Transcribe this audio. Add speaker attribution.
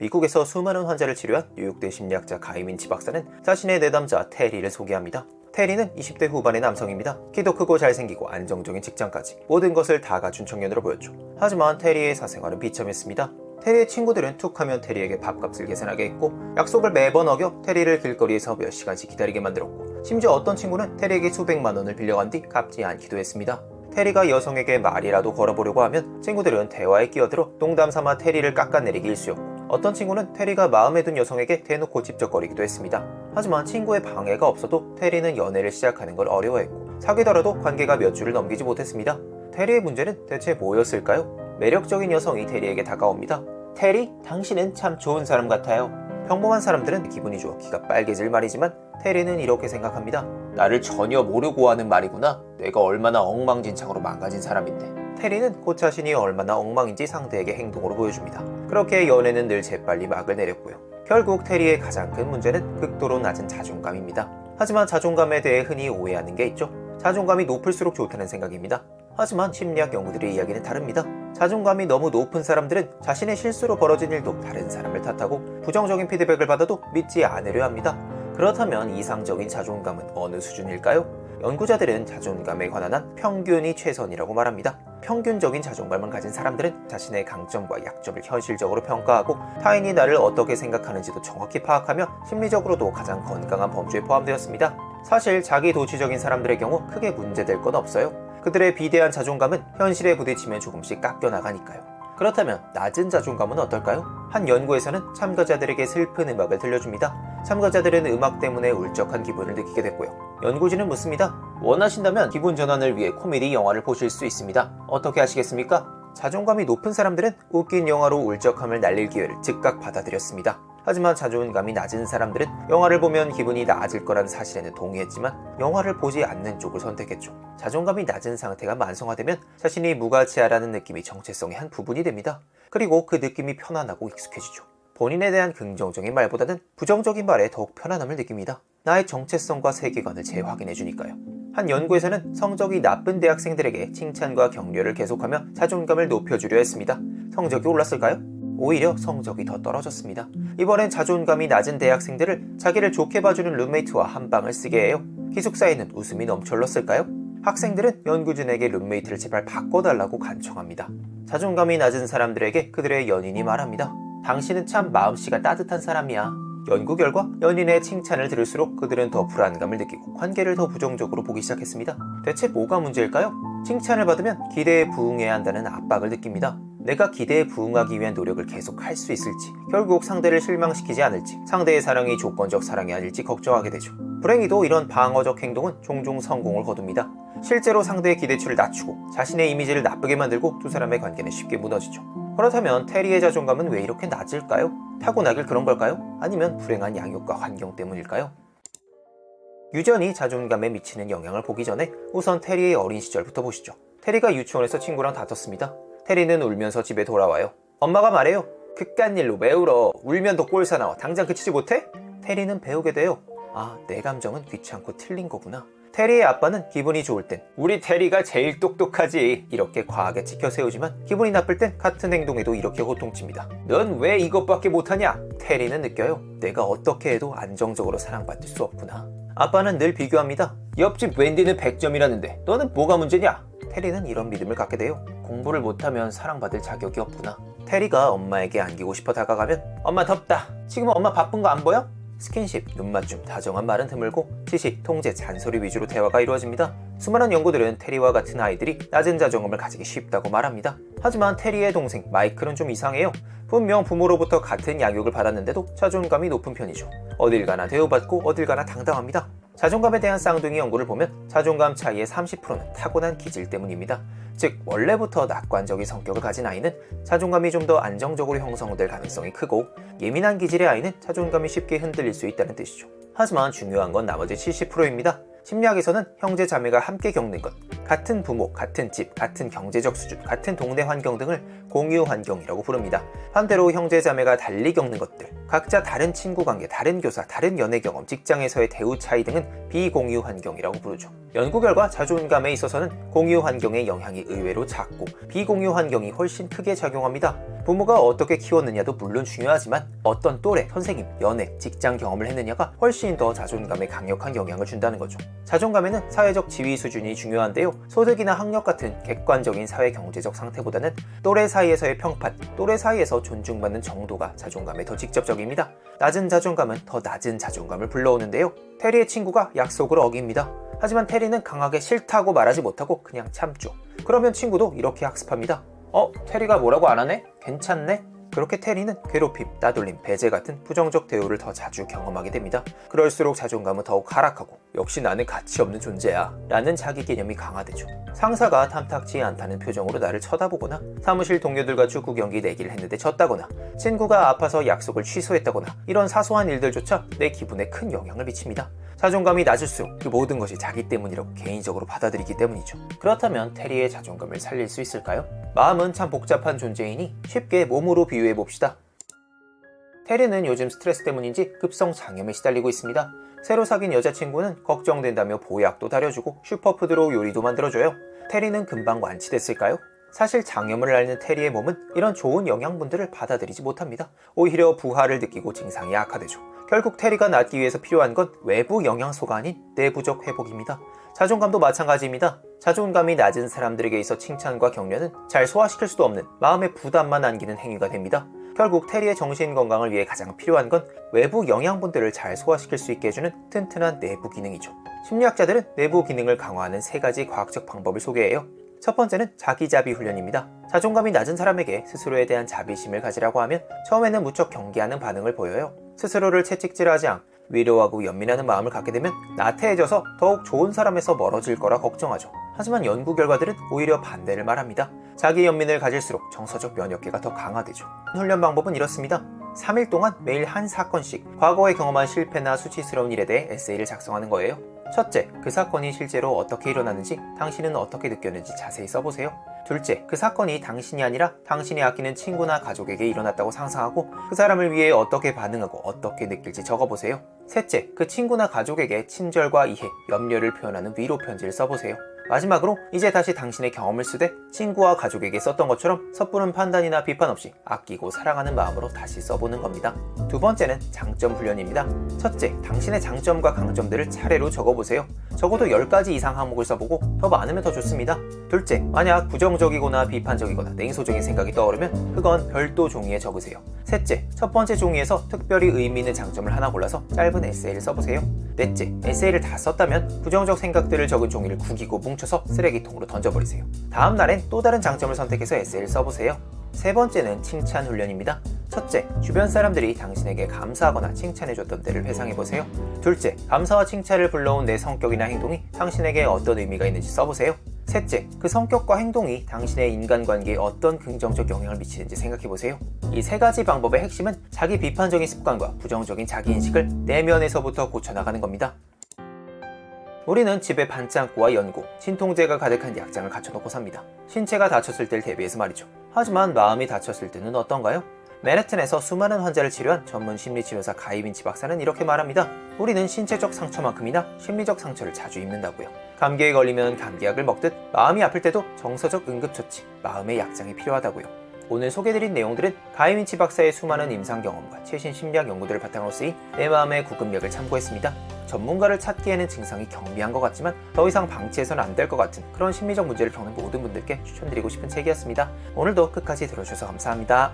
Speaker 1: 미국에서 수많은 환자를 치료한 뉴욕대 심리학자 가이민치 박사는 자신의 내담자 테리를 소개합니다. 테리는 20대 후반의 남성입니다. 키도 크고 잘생기고 안정적인 직장까지 모든 것을 다 갖춘 청년으로 보였죠. 하지만 테리의 사생활은 비참했습니다. 테리의 친구들은 툭하면 테리에게 밥값을 계산하게 했고, 약속을 매번 어겨 테리를 길거리에서 몇 시간씩 기다리게 만들었고, 심지어 어떤 친구는 테리에게 수백만 원을 빌려간 뒤 갚지 않기도 했습니다. 테리가 여성에게 말이라도 걸어보려고 하면 친구들은 대화에 끼어들어 농담삼아 테리를 깎아내리기 일쑤였고, 어떤 친구는 테리가 마음에 든 여성에게 대놓고 집적거리기도 했습니다. 하지만 친구의 방해가 없어도 테리는 연애를 시작하는 걸 어려워했고, 사귀더라도 관계가 몇 주를 넘기지 못했습니다. 테리의 문제는 대체 뭐였을까요? 매력적인 여성이 테리에게 다가옵니다. 테리, 당신은 참 좋은 사람 같아요. 평범한 사람들은 기분이 좋아 기가 빨개질 말이지만 테리는 이렇게 생각합니다. 나를 전혀 모르고 하는 말이구나. 내가 얼마나 엉망진창으로 망가진 사람인데. 테리는 곧 자신이 얼마나 엉망인지 상대에게 행동으로 보여줍니다. 그렇게 연애는 늘 재빨리 막을 내렸고요. 결국 테리의 가장 큰 문제는 극도로 낮은 자존감입니다. 하지만 자존감에 대해 흔히 오해하는 게 있죠. 자존감이 높을수록 좋다는 생각입니다. 하지만 심리학 연구들의 이야기는 다릅니다. 자존감이 너무 높은 사람들은 자신의 실수로 벌어진 일도 다른 사람을 탓하고 부정적인 피드백을 받아도 믿지 않으려 합니다. 그렇다면 이상적인 자존감은 어느 수준일까요? 연구자들은 자존감에 관한 한 평균이 최선이라고 말합니다. 평균적인 자존감을 가진 사람들은 자신의 강점과 약점을 현실적으로 평가하고 타인이 나를 어떻게 생각하는지도 정확히 파악하며 심리적으로도 가장 건강한 범주에 포함되었습니다. 사실 자기도취적인 사람들의 경우 크게 문제될 건 없어요. 그들의 비대한 자존감은 현실에 부딪히면 조금씩 깎여나가니까요. 그렇다면 낮은 자존감은 어떨까요? 한 연구에서는 참가자들에게 슬픈 음악을 들려줍니다. 참가자들은 음악 때문에 울적한 기분을 느끼게 됐고요. 연구진은 묻습니다. 원하신다면 기분 전환을 위해 코미디 영화를 보실 수 있습니다. 어떻게 하시겠습니까? 자존감이 높은 사람들은 웃긴 영화로 울적함을 날릴 기회를 즉각 받아들였습니다. 하지만 자존감이 낮은 사람들은 영화를 보면 기분이 나아질 거란 사실에는 동의했지만 영화를 보지 않는 쪽을 선택했죠. 자존감이 낮은 상태가 만성화되면 자신이 무가치하다는 느낌이 정체성의 한 부분이 됩니다. 그리고 그 느낌이 편안하고 익숙해지죠. 본인에 대한 긍정적인 말보다는 부정적인 말에 더욱 편안함을 느낍니다. 나의 정체성과 세계관을 재확인해주니까요. 한 연구에서는 성적이 나쁜 대학생들에게 칭찬과 격려를 계속하며 자존감을 높여주려 했습니다. 성적이 올랐을까요? 오히려 성적이 더 떨어졌습니다. 이번엔 자존감이 낮은 대학생들을 자기를 좋게 봐주는 룸메이트와 한방을 쓰게 해요. 기숙사에는 웃음이 넘쳐흘렀을까요? 학생들은 연구진에게 룸메이트를 제발 바꿔달라고 간청합니다. 자존감이 낮은 사람들에게 그들의 연인이 말합니다. 당신은 참 마음씨가 따뜻한 사람이야. 연구 결과 연인의 칭찬을 들을수록 그들은 더 불안감을 느끼고 관계를 더 부정적으로 보기 시작했습니다. 대체 뭐가 문제일까요? 칭찬을 받으면 기대에 부응해야 한다는 압박을 느낍니다. 내가 기대에 부응하기 위한 노력을 계속 할 수 있을지, 결국 상대를 실망시키지 않을지, 상대의 사랑이 조건적 사랑이 아닐지 걱정하게 되죠. 불행히도 이런 방어적 행동은 종종 성공을 거둡니다. 실제로 상대의 기대치를 낮추고 자신의 이미지를 나쁘게 만들고 두 사람의 관계는 쉽게 무너지죠. 그렇다면 테리의 자존감은 왜 이렇게 낮을까요? 타고나길 그런 걸까요? 아니면 불행한 양육과 환경 때문일까요? 유전이 자존감에 미치는 영향을 보기 전에 우선 테리의 어린 시절부터 보시죠. 테리가 유치원에서 친구랑 다퉜습니다. 테리는 울면서 집에 돌아와요. 엄마가 말해요. 그깟 일로 왜 울어? 울면 더 꼴사나워. 당장 그치지 못해? 테리는 배우게 돼요. 아, 내 감정은 귀찮고 틀린 거구나. 테리의 아빠는 기분이 좋을 땐 우리 테리가 제일 똑똑하지 이렇게 과하게 치켜세우지만 기분이 나쁠 땐 같은 행동에도 이렇게 호통칩니다. 넌 왜 이것밖에 못하냐? 테리는 느껴요. 내가 어떻게 해도 안정적으로 사랑받을 수 없구나. 아빠는 늘 비교합니다. 옆집 웬디는 100점이라는데 너는 뭐가 문제냐? 테리는 이런 믿음을 갖게 돼요. 공부를 못하면 사랑받을 자격이 없구나. 테리가 엄마에게 안기고 싶어 다가가면 엄마 덥다. 지금 엄마 바쁜 거 안 보여? 스킨십, 눈맞춤, 다정한 말은 드물고 지식, 통제, 잔소리 위주로 대화가 이루어집니다. 수많은 연구들은 테리와 같은 아이들이 낮은 자존감을 가지기 쉽다고 말합니다. 하지만 테리의 동생 마이클은 좀 이상해요. 분명 부모로부터 같은 양육을 받았는데도 자존감이 높은 편이죠. 어딜 가나 대우받고 어딜 가나 당당합니다. 자존감에 대한 쌍둥이 연구를 보면 자존감 차이의 30%는 타고난 기질 때문입니다. 즉 원래부터 낙관적인 성격을 가진 아이는 자존감이 좀 더 안정적으로 형성될 가능성이 크고, 예민한 기질의 아이는 자존감이 쉽게 흔들릴 수 있다는 뜻이죠. 하지만 중요한 건 나머지 70%입니다. 심리학에서는 형제 자매가 함께 겪는 것, 같은 부모, 같은 집, 같은 경제적 수준, 같은 동네 환경 등을 공유 환경이라고 부릅니다. 반대로 형제자매가 달리 겪는 것들, 각자 다른 친구 관계, 다른 교사, 다른 연애 경험, 직장에서의 대우 차이 등은 비공유 환경이라고 부르죠. 연구 결과 자존감에 있어서는 공유 환경의 영향이 의외로 작고 비공유 환경이 훨씬 크게 작용합니다. 부모가 어떻게 키웠느냐도 물론 중요하지만 어떤 또래, 선생님, 연애, 직장 경험을 했느냐가 훨씬 더 자존감에 강력한 영향을 준다는 거죠. 자존감에는 사회적 지위 수준이 중요한데요. 소득이나 학력 같은 객관적인 사회 경제적 상태보다는 또래 사이에서의 평판, 또래 사이에서 존중받는 정도가 자존감에 더 직접적입니다. 낮은 자존감은 더 낮은 자존감을 불러오는데요. 테리의 친구가 약속을 어깁니다. 하지만 테리는 강하게 싫다고 말하지 못하고 그냥 참죠. 그러면 친구도 이렇게 학습합니다. 테리가 뭐라고 안 하네? 괜찮네? 그렇게 테리는 괴롭힘, 따돌림, 배제 같은 부정적 대우를 더 자주 경험하게 됩니다. 그럴수록 자존감은 더욱 하락하고 역시 나는 가치 없는 존재야 라는 자기 개념이 강화되죠. 상사가 탐탁지 않다는 표정으로 나를 쳐다보거나 사무실 동료들과 축구 경기 내기를 했는데 졌다거나 친구가 아파서 약속을 취소했다거나 이런 사소한 일들조차 내 기분에 큰 영향을 미칩니다. 자존감이 낮을수록 그 모든 것이 자기 때문이라고 개인적으로 받아들이기 때문이죠. 그렇다면 테리의 자존감을 살릴 수 있을까요? 마음은 참 복잡한 존재이니 쉽게 몸으로 비유해봅시다. 테리는 요즘 스트레스 때문인지 급성 장염에 시달리고 있습니다. 새로 사귄 여자친구는 걱정된다며 보약도 다려주고 슈퍼푸드로 요리도 만들어줘요. 테리는 금방 완치됐을까요? 사실 장염을 앓는 테리의 몸은 이런 좋은 영양분들을 받아들이지 못합니다. 오히려 부하를 느끼고 증상이 악화되죠. 결국 테리가 낫기 위해서 필요한 건 외부 영양소가 아닌 내부적 회복입니다. 자존감도 마찬가지입니다. 자존감이 낮은 사람들에게 있어 칭찬과 격려는 잘 소화시킬 수도 없는 마음의 부담만 안기는 행위가 됩니다. 결국 테리의 정신 건강을 위해 가장 필요한 건 외부 영양분들을 잘 소화시킬 수 있게 해주는 튼튼한 내부 기능이죠. 심리학자들은 내부 기능을 강화하는 3가지 과학적 방법을 소개해요. 첫 번째는 자기자비 훈련입니다. 자존감이 낮은 사람에게 스스로에 대한 자비심을 가지라고 하면 처음에는 무척 경계하는 반응을 보여요. 스스로를 채찍질하지 않고 위로하고 연민하는 마음을 갖게 되면 나태해져서 더욱 좋은 사람에서 멀어질 거라 걱정하죠. 하지만 연구 결과들은 오히려 반대를 말합니다. 자기 연민을 가질수록 정서적 면역계가 더 강화되죠. 훈련 방법은 이렇습니다. 3일 동안 매일 한 사건씩 과거에 경험한 실패나 수치스러운 일에 대해 에세이를 작성하는 거예요. 첫째, 그 사건이 실제로 어떻게 일어났는지 당신은 어떻게 느꼈는지 자세히 써보세요. 둘째, 그 사건이 당신이 아니라 당신이 아끼는 친구나 가족에게 일어났다고 상상하고 그 사람을 위해 어떻게 반응하고 어떻게 느낄지 적어보세요. 셋째, 그 친구나 가족에게 친절과 이해, 염려를 표현하는 위로 편지를 써보세요. 마지막으로 이제 다시 당신의 경험을 쓰되 친구와 가족에게 썼던 것처럼 섣부른 판단이나 비판 없이 아끼고 사랑하는 마음으로 다시 써보는 겁니다. 두 번째는 장점 훈련입니다. 첫째, 당신의 장점과 강점들을 차례로 적어보세요. 적어도 10가지 이상 항목을 써보고 더 많으면 더 좋습니다. 둘째, 만약 부정적이거나 비판적이거나 냉소적인 생각이 떠오르면 그건 별도 종이에 적으세요. 셋째, 첫 번째 종이에서 특별히 의미 있는 장점을 하나 골라서 짧은 에세이를 써보세요. 넷째, 에세이를 다 썼다면 부정적 생각들을 적은 종이를 구기고 뭉쳐서 쓰레기통으로 던져버리세요. 다음 날엔 또 다른 장점을 선택해서 에세이를 써보세요. 세 번째는 칭찬 훈련입니다. 첫째, 주변 사람들이 당신에게 감사하거나 칭찬해줬던 때를 회상해보세요. 둘째, 감사와 칭찬을 불러온 내 성격이나 행동이 당신에게 어떤 의미가 있는지 써보세요. 셋째, 그 성격과 행동이 당신의 인간관계에 어떤 긍정적 영향을 미치는지 생각해보세요. 이 3가지 방법의 핵심은 자기 비판적인 습관과 부정적인 자기인식을 내면에서부터 고쳐나가는 겁니다. 우리는 집에 반창고와 연고, 진통제가 가득한 약장을 갖춰놓고 삽니다. 신체가 다쳤을 때를 대비해서 말이죠. 하지만 마음이 다쳤을 때는 어떤가요? 맨해튼에서 수많은 환자를 치료한 전문 심리치료사 가이빈치 박사는 이렇게 말합니다. 우리는 신체적 상처만큼이나 심리적 상처를 자주 입는다고요. 감기에 걸리면 감기약을 먹듯 마음이 아플 때도 정서적 응급처치, 마음의 약장이 필요하다고요. 오늘 소개드린 내용들은 가이빈치 박사의 수많은 임상 경험과 최신 심리학 연구들을 바탕으로 쓰인 내 마음의 구급력을 참고했습니다. 전문가를 찾기에는 증상이 경미한 것 같지만 더 이상 방치해서는 안 될 것 같은 그런 심리적 문제를 겪는 모든 분들께 추천드리고 싶은 책이었습니다. 오늘도 끝까지 들어주셔서 감사합니다.